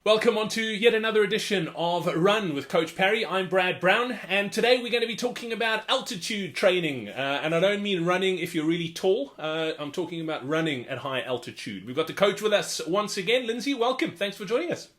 Welcome on to yet another edition of Run with Coach Parry. I'm Brad Brown, and today we're going to be talking about altitude training. And I don't mean running if you're really tall. I'm talking about running at high altitude. We've got the coach with us once again. Lindsay, welcome. Thanks for joining us.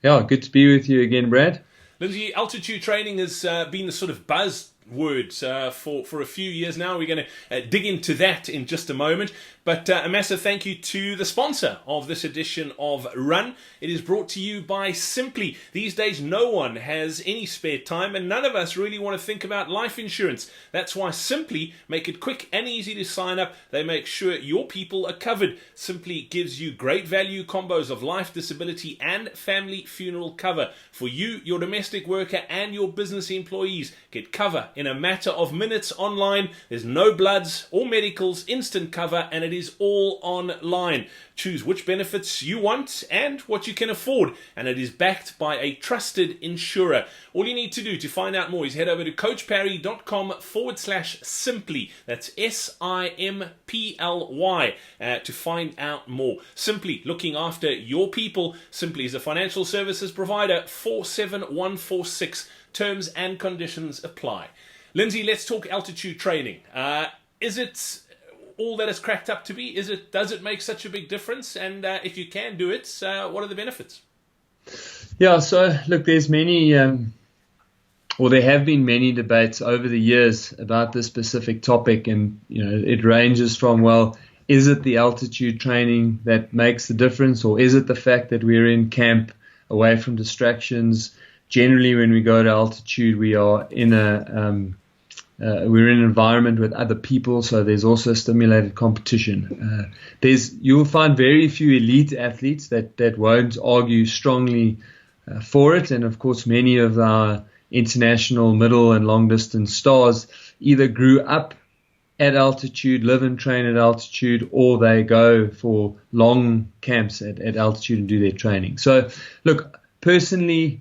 Yeah, good to be with you again, Brad. Lindsay, altitude training has been the sort of buzzword for a few years now. We're going to dig into that in just a moment. But a massive thank you to the sponsor of this edition of Run. It is brought to you by Simply. These days, no one has any spare time, and none of us really want to think about life insurance. That's why Simply make it quick and easy to sign up. They make sure your people are covered. Simply gives you great value combos of life, disability, and family funeral cover for you, your domestic worker, and your business employees. Get cover in a matter of minutes online. There's no bloods or medicals, instant cover, and it is all online. Choose which benefits you want and what you can afford, and it is backed by a trusted insurer. All you need to do to find out more is head over to coachparry.com/simply. That's SIMPLY to find out more. Simply, looking after your people. Simply is a financial services provider. 47146. Terms and conditions apply. Lindsay, let's talk altitude training. Is it all that it's cracked up to be? Does it make such a big difference? And if you can do it, what are the benefits? Yeah, so look, there's many, there have been many debates over the years about this specific topic, and it ranges from, well, is it the altitude training that makes the difference, or is it the fact that we're in camp away from distractions? Generally, when we go to altitude, we are in we're in an environment with other people, so there's also stimulated competition. You'll find very few elite athletes that won't argue strongly for it, and of course many of our international middle and long distance stars either grew up at altitude, live and train at altitude, or they go for long camps at altitude and do their training. So look, personally,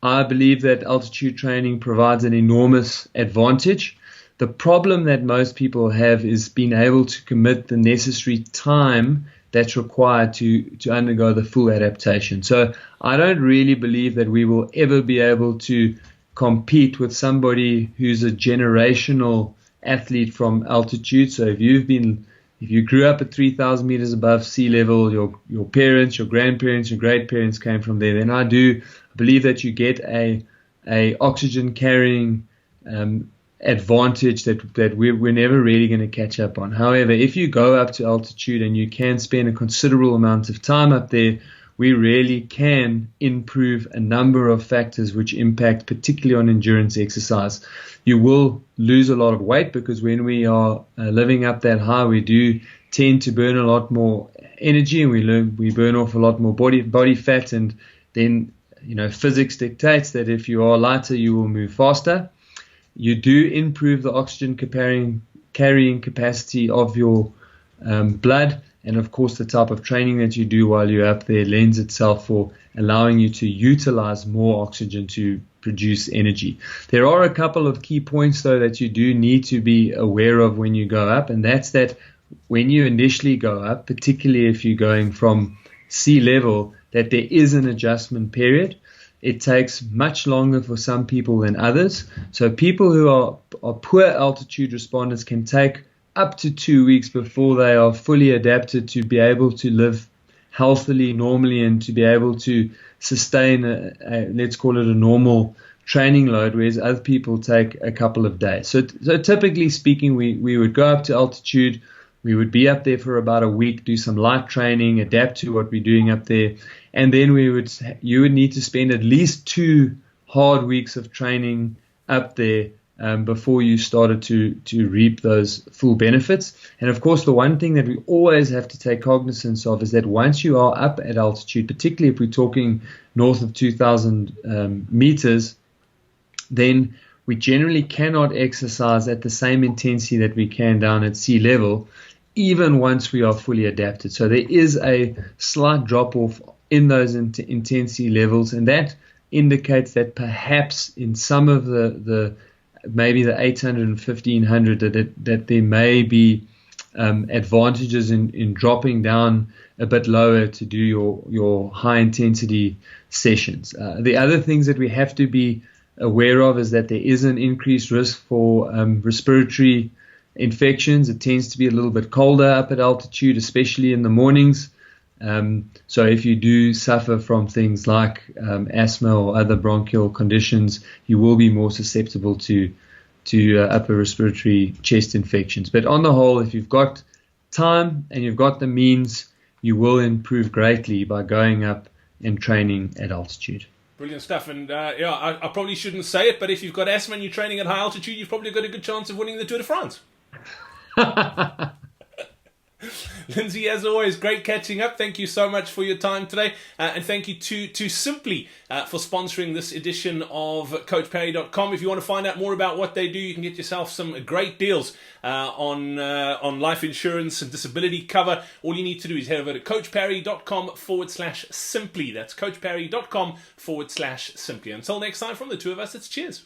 I believe that altitude training provides an enormous advantage. The problem that most people have is being able to commit the necessary time that's required to undergo the full adaptation. So I don't really believe that we will ever be able to compete with somebody who's a generational athlete from altitude. So if you grew up at 3,000 meters above sea level, your parents, your grandparents, your great-parents came from there, then I do believe that you get a oxygen carrying advantage that we're never really going to catch up on. However, if you go up to altitude and you can spend a considerable amount of time up there, we really can improve a number of factors which impact particularly on endurance exercise. You will lose a lot of weight because when we are living up that high, we do tend to burn a lot more energy, and we burn off a lot more body fat, and then physics dictates that if you are lighter, you will move faster. You do improve the oxygen carrying capacity of your blood. And of course, the type of training that you do while you're up there lends itself for allowing you to utilize more oxygen to produce energy. There are a couple of key points, though, that you do need to be aware of when you go up. And that's that when you initially go up, particularly if you're going from sea level, that there is an adjustment period. It takes much longer for some people than others. So people who are poor altitude responders can take up to 2 weeks before they are fully adapted to be able to live healthily, normally, and to be able to sustain let's call it a normal training load, whereas other people take a couple of days. So typically speaking, we would go up to altitude. We would be up there for about a week, do some light training, adapt to what we're doing up there, and then you would need to spend at least 2 hard weeks of training up there before you started to reap those full benefits. And of course, the one thing that we always have to take cognizance of is that once you are up at altitude, particularly if we're talking north of 2,000 meters, then we generally cannot exercise at the same intensity that we can down at sea level, even once we are fully adapted. So there is a slight drop-off in those intensity levels, and that indicates that perhaps in some of maybe the 800 and 1500 that there may be advantages in dropping down a bit lower to do your high intensity sessions. The other things that we have to be aware of is that there is an increased risk for respiratory infections. It tends to be a little bit colder up at altitude, especially in the mornings. So if you do suffer from things like asthma or other bronchial conditions, you will be more susceptible to upper respiratory chest infections. But on the whole, if you've got time and you've got the means, you will improve greatly by going up and training at altitude. Brilliant stuff. And I probably shouldn't say it, but if you've got asthma and you're training at high altitude, you've probably got a good chance of winning the Tour de France. Lindsay, as always, great catching up. Thank you so much for your time today. And thank you to Simply for sponsoring this edition of CoachParry.com. If you want to find out more about what they do, you can get yourself some great deals on life insurance and disability cover. All you need to do is head over to CoachParry.com/simply. That's CoachParry.com/simply. Until next time, from the two of us, it's cheers.